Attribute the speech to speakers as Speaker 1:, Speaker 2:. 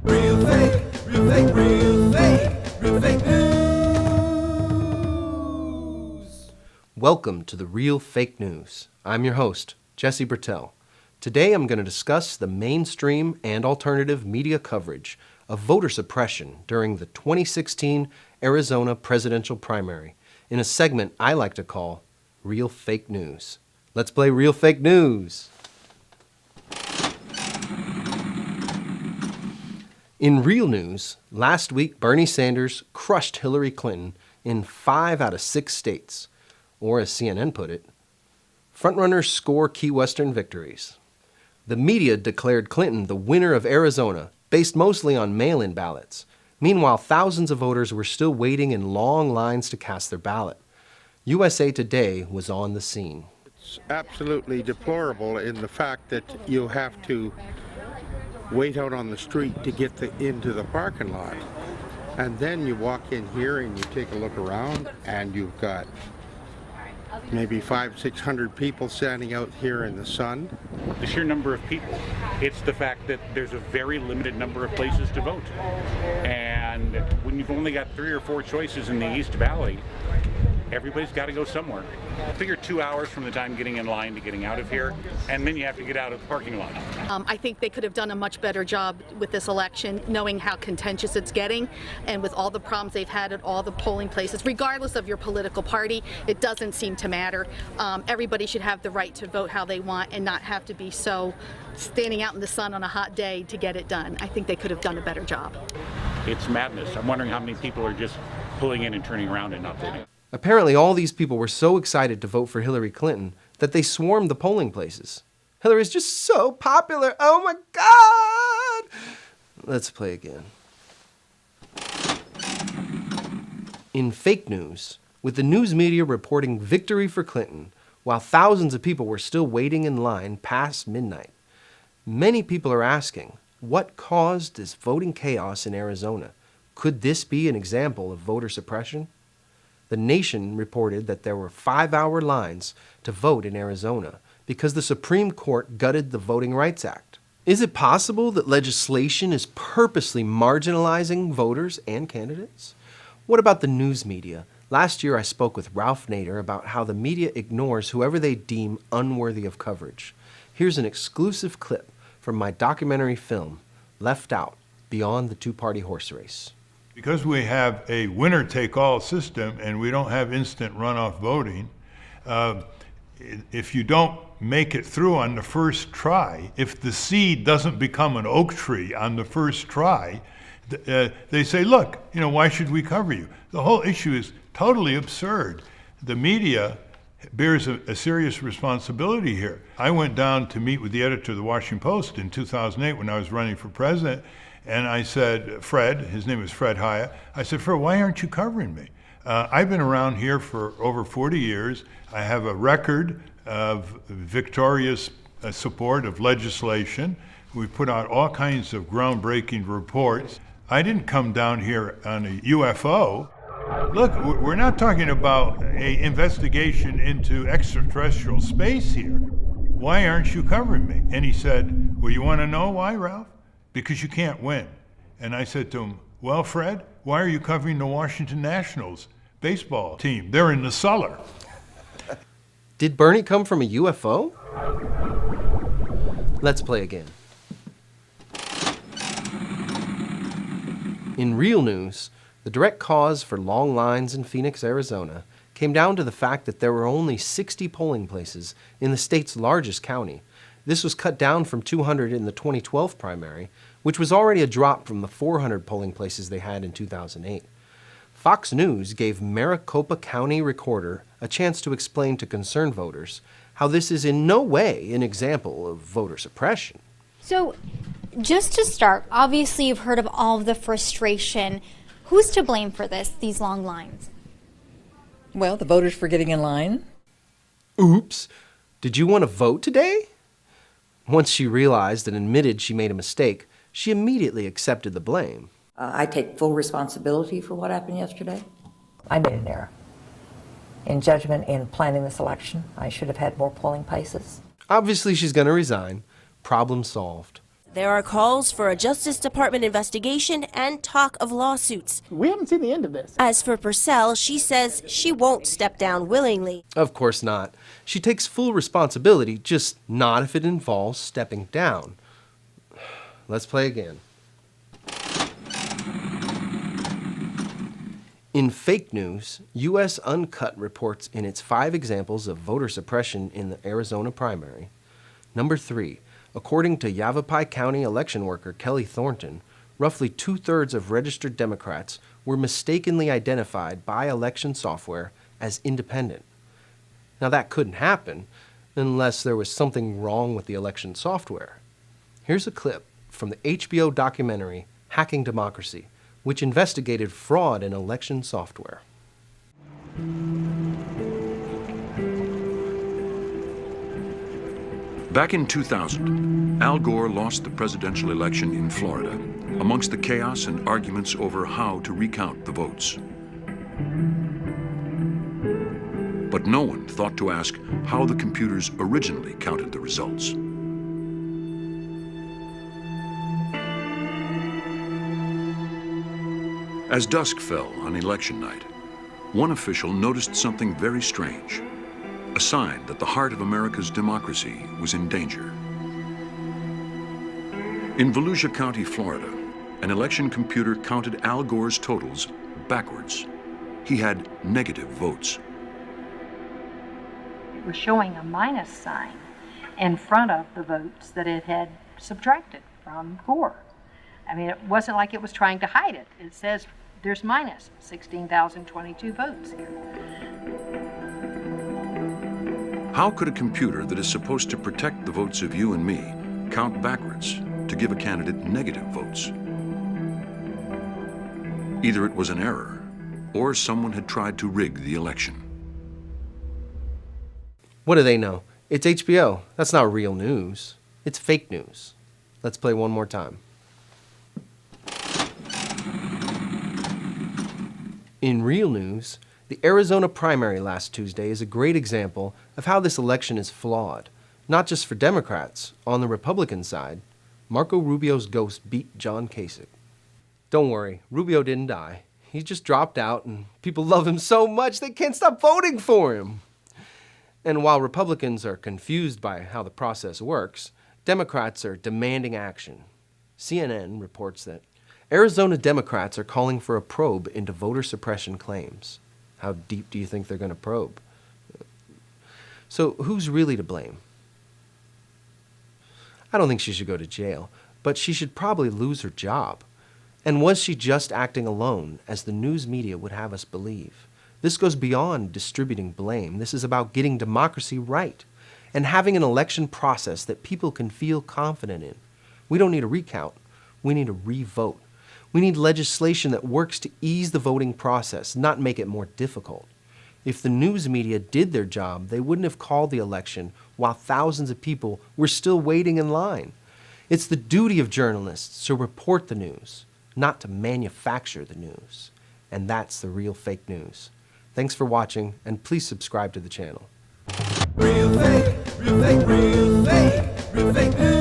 Speaker 1: Real fake, real fake, real fake, real fake news.
Speaker 2: Welcome to the Real Fake News. I'm your host, Jesse Bertel. Today I'm going to discuss the mainstream and alternative media coverage of voter suppression during the 2016 Arizona presidential primary in a segment I like to call Real Fake News. Let's play Real Fake News. In real news, last week Bernie Sanders crushed Hillary Clinton in 5 out of 6 states, or as CNN put it, frontrunners score key Western victories. The media declared Clinton the winner of Arizona, based mostly on mail-in ballots. Meanwhile, thousands of voters were still waiting in long lines to cast their ballot. USA Today was on the scene.
Speaker 3: It's absolutely deplorable in the fact that you have to wait out on the street to get into the parking lot. And then you walk in here and you take a look around and you've got maybe 500-600 people standing out here in the sun.
Speaker 4: The sheer number of people. It's the fact that there's a very limited number of places to vote. And when you've only got 3 or 4 choices in the East Valley, everybody's got to go somewhere. Figure 2 hours from the time getting in line to getting out of here, and then you have to get out of the parking lot.
Speaker 5: I think they could have done a much better job with this election, knowing how contentious it's getting, and with all the problems they've had at all the polling places. Regardless of your political party, it doesn't seem to matter. Everybody should have the right to vote how they want and not have to be so standing out in the sun on a hot day to get it done. I think they could have done a better job.
Speaker 4: It's madness. I'm wondering how many people are just pulling in and turning around and not voting.
Speaker 2: Apparently, all these people were so excited to vote for Hillary Clinton that they swarmed the polling places. Hillary's just so popular. Oh my God! Let's play again. In fake news, with the news media reporting victory for Clinton, while thousands of people were still waiting in line past midnight, many people are asking, what caused this voting chaos in Arizona? Could this be an example of voter suppression? The Nation reported that there were 5-hour lines to vote in Arizona because the Supreme Court gutted the Voting Rights Act. Is it possible that legislation is purposely marginalizing voters and candidates? What about the news media? Last year I spoke with Ralph Nader about how the media ignores whoever they deem unworthy of coverage. Here's an exclusive clip from my documentary film, Left Out, Beyond the Two-Party Horse Race.
Speaker 6: Because we have a winner-take-all system and we don't have instant runoff voting, if you don't make it through on the first try, if the seed doesn't become an oak tree on the first try, they say, look, why should we cover you? The whole issue is totally absurd. The media bears a serious responsibility here. I went down to meet with the editor of the Washington Post in 2008 when I was running for president, and I said, Fred, his name is Fred Hyatt, I said, Fred, why aren't you covering me? I've been around here for over 40 years. I have a record of victorious support of legislation. We've put out all kinds of groundbreaking reports. I didn't come down here on a UFO. Look, we're not talking about an investigation into extraterrestrial space here. Why aren't you covering me? And he said, well, you want to know why, Ralph? Because you can't win. And I said to him, well, Fred, why are you covering the Washington Nationals baseball team? They're in the cellar.
Speaker 2: Did Bernie come from a UFO? Let's play again. In real news, the direct cause for long lines in Phoenix, Arizona, came down to the fact that there were only 60 polling places in the state's largest county. This was cut down from 200 in the 2012 primary, which was already a drop from the 400 polling places they had in 2008. Fox News gave Maricopa County Recorder a chance to explain to concerned voters how this is in no way an example of voter suppression.
Speaker 7: So, just to start, obviously you've heard of all of the frustration. Who's to blame for these long lines?
Speaker 8: Well, the voters for getting in line.
Speaker 2: Oops! Did you want to vote today? Once she realized and admitted she made a mistake, she immediately accepted the blame.
Speaker 8: I take full responsibility for what happened yesterday.
Speaker 9: I made an error. In judgment in planning this election, I should have had more polling places.
Speaker 2: Obviously, she's going to resign. Problem solved.
Speaker 10: There are calls for a Justice Department investigation and talk of lawsuits.
Speaker 11: We haven't seen the end of this.
Speaker 10: As for Purcell, she says she won't step down willingly.
Speaker 2: Of course not. She takes full responsibility, just not if it involves stepping down. Let's play again. In fake news, U.S. Uncut reports in its 5 examples of voter suppression in the Arizona primary. Number 3, according to Yavapai County election worker Kelly Thornton, roughly 2/3 of registered Democrats were mistakenly identified by election software as independent. Now that couldn't happen unless there was something wrong with the election software. Here's a clip from the HBO documentary Hacking Democracy, which investigated fraud in election software.
Speaker 12: Back in 2000, Al Gore lost the presidential election in Florida amongst the chaos and arguments over how to recount the votes. But no one thought to ask how the computers originally counted the results. As dusk fell on election night, one official noticed something very strange, a sign that the heart of America's democracy was in danger. In Volusia County, Florida, an election computer counted Al Gore's totals backwards. He had negative votes.
Speaker 13: It was showing a minus sign in front of the votes that it had subtracted from Gore. I mean, it wasn't like it was trying to hide it. It says there's minus 16,022 votes here.
Speaker 12: How could a computer that is supposed to protect the votes of you and me count backwards to give a candidate negative votes? Either it was an error, or someone had tried to rig the election.
Speaker 2: What do they know? It's HBO. That's not real news. It's fake news. Let's play one more time. In real news, the Arizona primary last Tuesday is a great example of how this election is flawed, not just for Democrats. On the Republican side, Marco Rubio's ghost beat John Kasich. Don't worry, Rubio didn't die. He just dropped out, and people love him so much they can't stop voting for him. And while Republicans are confused by how the process works, Democrats are demanding action. CNN reports that Arizona Democrats are calling for a probe into voter suppression claims. How deep do you think they're going to probe? So who's really to blame? I don't think she should go to jail, but she should probably lose her job. And was she just acting alone, as the news media would have us believe? This goes beyond distributing blame. This is about getting democracy right and having an election process that people can feel confident in. We don't need a recount. We need a re-vote. We need legislation that works to ease the voting process, not make it more difficult. If the news media did their job, they wouldn't have called the election while thousands of people were still waiting in line. It's the duty of journalists to report the news, not to manufacture the news. And that's the real fake news. Thanks for watching, and please subscribe to the channel.
Speaker 1: Real fake, real fake, real fake, real fake news.